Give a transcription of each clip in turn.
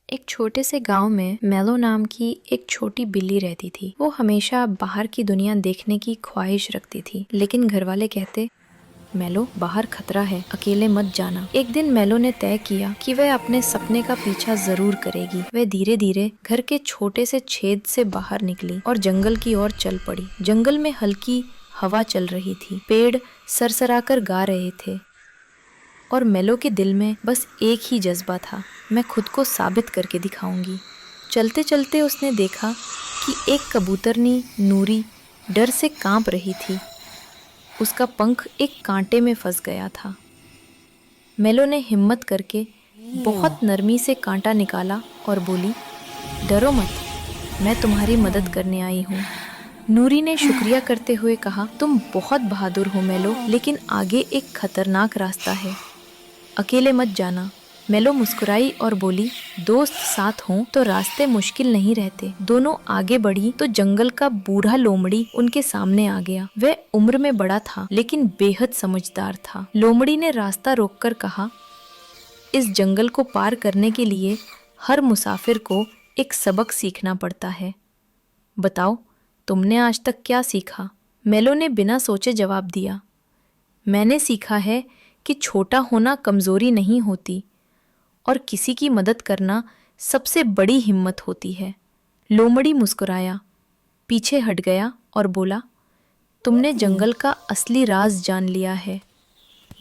एक छोटे से गांव में मेलो नाम की एक छोटी बिल्ली रहती थी। वो हमेशा बाहर की दुनिया देखने की ख्वाहिश रखती थी, लेकिन घर वाले कहते, मेलो बाहर खतरा है, अकेले मत जाना। एक दिन मेलो ने तय किया कि वह अपने सपने का पीछा जरूर करेगी। वह धीरे धीरे घर के छोटे से छेद से बाहर निकली और जंगल की ओर चल पड़ी। जंगल में हल्की हवा चल रही थी, पेड़ सरसराकर गा रहे थे और मेलो के दिल में बस एक ही जज्बा था, मैं खुद को साबित करके दिखाऊंगी। चलते चलते उसने देखा कि एक कबूतरनी नूरी डर से कांप रही थी। उसका पंख एक कांटे में फंस गया था। मेलो ने हिम्मत करके बहुत नरमी से कांटा निकाला और बोली, डरो मत, मैं तुम्हारी मदद करने आई हूँ। नूरी ने शुक्रिया करते हुए कहा, तुम बहुत बहादुर हो मेलो, लेकिन आगे एक खतरनाक रास्ता है, अकेले मत जाना। मेलो मुस्कुराई और बोली, दोस्त साथ हों तो रास्ते मुश्किल नहीं रहते। दोनों आगे बढ़ी तो जंगल का बूढ़ा लोमड़ी उनके सामने आ गया। वह उम्र में बड़ा था, लेकिन बेहद समझदार था। लोमड़ी ने रास्ता रोककर कहा, इस जंगल को पार करने के लिए हर मुसाफिर को एक सबक सीखना पड़ता है। बताओ, तुमने आज तक क्या सीखा? मेलो ने बिना सोचे जवाब दिया, मैंने सीखा है कि छोटा होना कमजोरी नहीं होती और किसी की मदद करना सबसे बड़ी हिम्मत होती है। लोमड़ी मुस्कुराया, पीछे हट गया और बोला, तुमने जंगल का असली राज जान लिया है।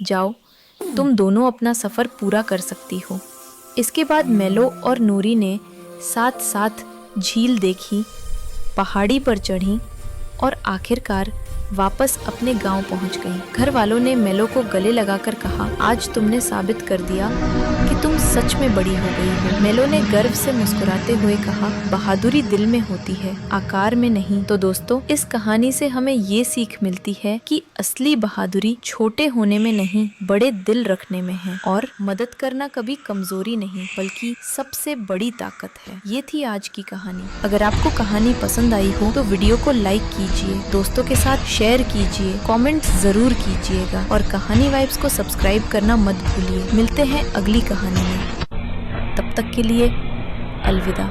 जाओ, तुम दोनों अपना सफर पूरा कर सकती हो। इसके बाद मेलो और नूरी ने साथ साथ झील देखी, पहाड़ी पर चढ़ी और आखिरकार वापस अपने गांव पहुंच गई। घर वालों ने मेलो को गले लगाकर कहा, आज तुमने साबित कर दिया कि तुम सच में बड़ी हो गई हो। मेलो ने गर्व से मुस्कुराते हुए कहा, बहादुरी दिल में होती है, आकार में नहीं। तो दोस्तों, इस कहानी से हमें ये सीख मिलती है कि असली बहादुरी छोटे होने में नहीं, बड़े दिल रखने में है। और मदद करना कभी कमजोरी नहीं, बल्कि सबसे बड़ी ताकत है। ये थी आज की कहानी। अगर आपको कहानी पसंद आई हो तो वीडियो को लाइक कीजिए, दोस्तों के साथ शेयर कीजिए, कमेंट जरूर कीजिएगा और कहानी वाइब्स को सब्सक्राइब करना मत भूलिए। मिलते हैं अगली कहानी में, तब तक के लिए अलविदा।